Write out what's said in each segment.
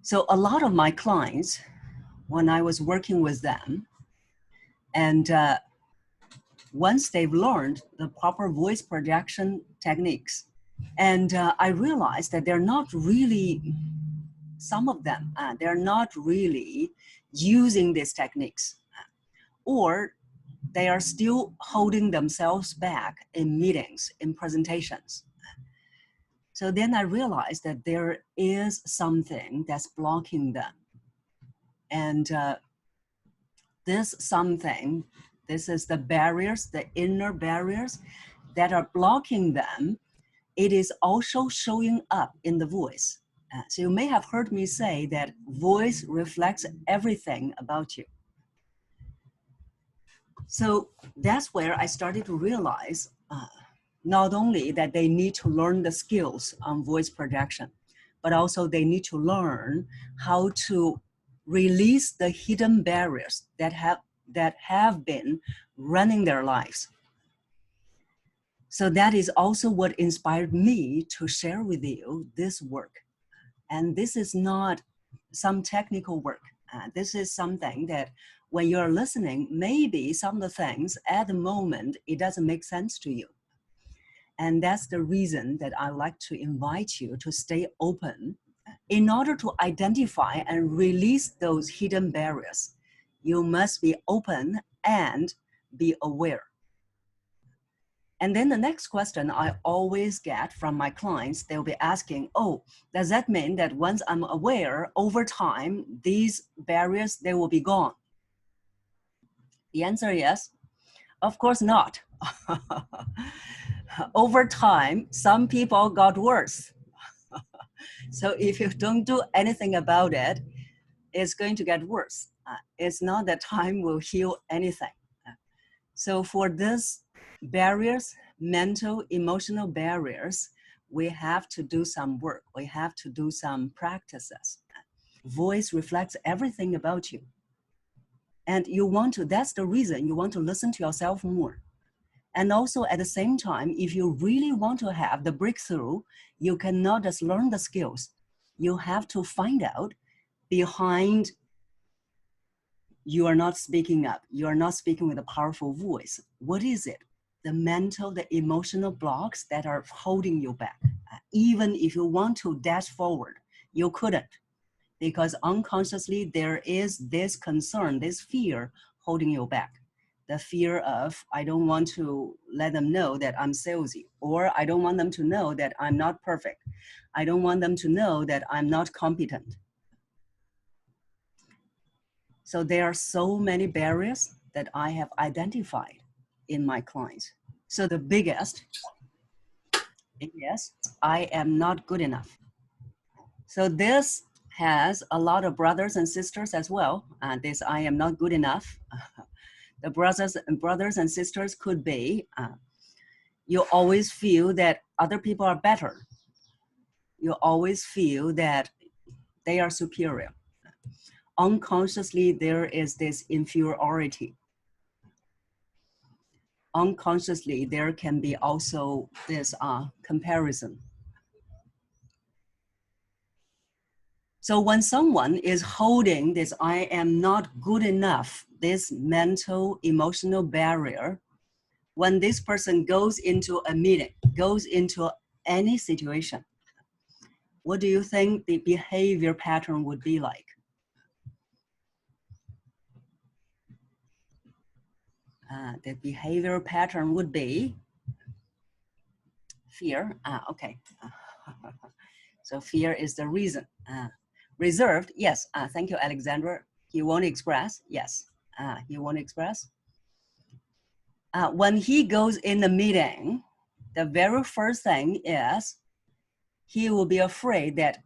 So a lot of my clients, when I was working with them, and once they've learned the proper voice projection techniques, and I realized that they're not really, some of them, they're not really using these techniques, or they are still holding themselves back in meetings, in presentations. So then I realized that there is something that's blocking them. And this something, this is the barriers, the inner barriers that are blocking them. It is also showing up in the voice. So you may have heard me say that voice reflects everything about you. So that's where I started to realize not only that they need to learn the skills on voice projection, but also they need to learn how to release the hidden barriers that have been running their lives. So that is also what inspired me to share with you this work. And this is not some technical work. This is something that when you're listening, maybe some of the things at the moment, it doesn't make sense to you. And that's the reason that I like to invite you to stay open. In order to identify and release those hidden barriers, you must be open and be aware. And then the next question I always get from my clients, they'll be asking, oh, does that mean that once I'm aware, over time, these barriers, they will be gone? The answer is, of course not. Over time, some people got worse. So if you don't do anything about it, it's going to get worse. It's not that time will heal anything. So for this barriers, mental, emotional barriers, we have to do some work. We have to do some practices. Voice reflects everything about you. And you want to, that's the reason you want to listen to yourself more. And also at the same time, if you really want to have the breakthrough, you cannot just learn the skills. You have to find out behind you are not speaking up. You are not speaking with a powerful voice. What is it? The mental, the emotional blocks that are holding you back. Even if you want to dash forward, you couldn't, because unconsciously there is this concern, this fear holding you back. The fear of, I don't want to let them know that I'm salesy, or I don't want them to know that I'm not perfect. I don't want them to know that I'm not competent. So there are so many barriers that I have identified in my clients. So the biggest is, I am not good enough. So this has a lot of brothers and sisters as well. This I am not good enough. The brothers and sisters could be, you always feel that other people are better. You always feel that they are superior. Unconsciously, there is this inferiority. Unconsciously, there can be also this comparison. So when someone is holding this, I am not good enough, this mental, emotional barrier, when this person goes into a meeting, goes into any situation, what do you think the behavior pattern would be like? The behavior pattern would be fear. Okay. So fear is the reason. Reserved, yes. Thank you, Alexandra. He won't express, yes. He won't express. When he goes in the meeting, the very first thing is he will be afraid that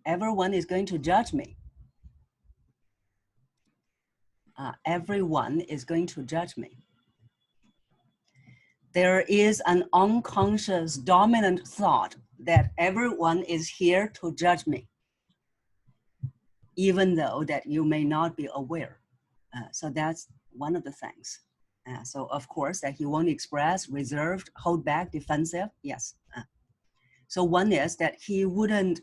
everyone is going to judge me. Everyone is going to judge me. There is an unconscious dominant thought that everyone is here to judge me, even though that you may not be aware. So that's one of the things. So of course that he won't express, reserved, hold back, defensive, yes. So one is that he wouldn't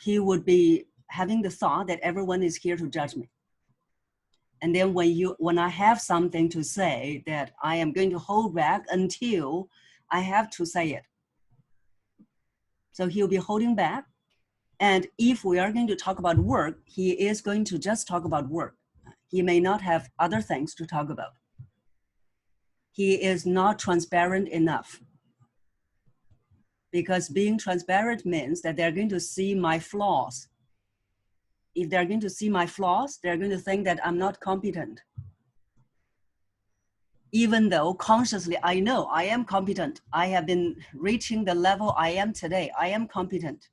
he would be having the thought that everyone is here to judge me. And then when I have something to say, that I am going to hold back until I have to say it. So he'll be holding back. And if we are going to talk about work, he is going to just talk about work. He may not have other things to talk about. He is not transparent enough. Because being transparent means that they're going to see my flaws. If they're going to see my flaws, they're going to think that I'm not competent. Even though consciously I know I am competent. I have been reaching the level I am today. I am competent.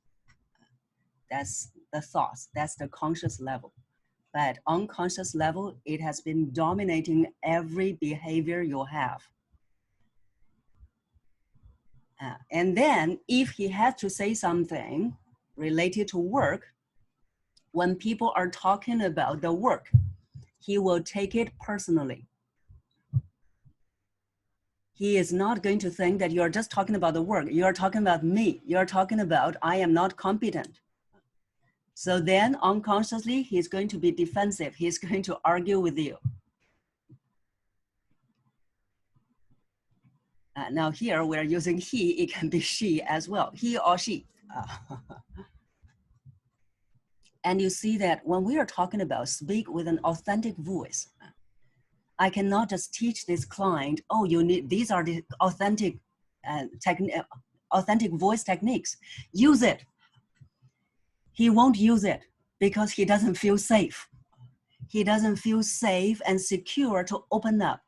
That's the thoughts. That's the conscious level. But unconscious level, it has been dominating every behavior you have. And then if he has to say something related to work, when people are talking about the work, he will take it personally. He is not going to think that you're just talking about the work. You're talking about me. You're talking about I am not competent. So then unconsciously, he's going to be defensive. He's going to argue with you. Now here we're using he, it can be she as well, he or she. And you see that when we are talking about speak with an authentic voice, I cannot just teach this client, oh, you need, these are the authentic voice techniques. Use it. He won't use it because he doesn't feel safe. He doesn't feel safe and secure to open up.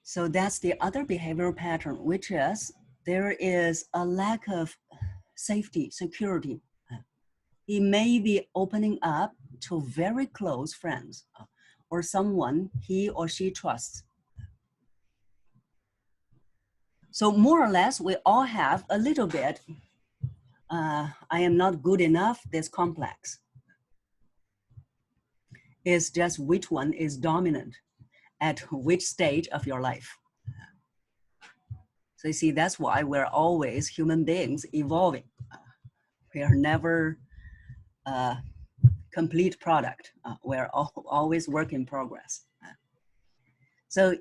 So that's the other behavioral pattern, which is there is a lack of safety, security. He may be opening up to very close friends or someone he or she trusts. So more or less, we all have a little bit, I am not good enough, this complex. It's just which one is dominant at which stage of your life. So you see, that's why we're always human beings evolving. We are never a complete product. We're always work in progress. So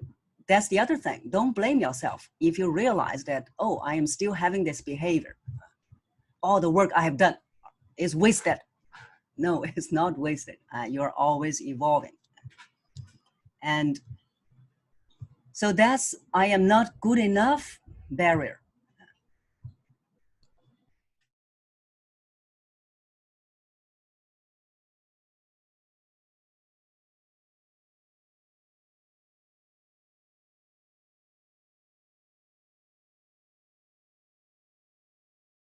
that's the other thing. Don't blame yourself if you realize that, oh, I am still having this behavior. All the work I have done is wasted. No, it's not wasted. You're always evolving. And so that's I am not good enough barrier.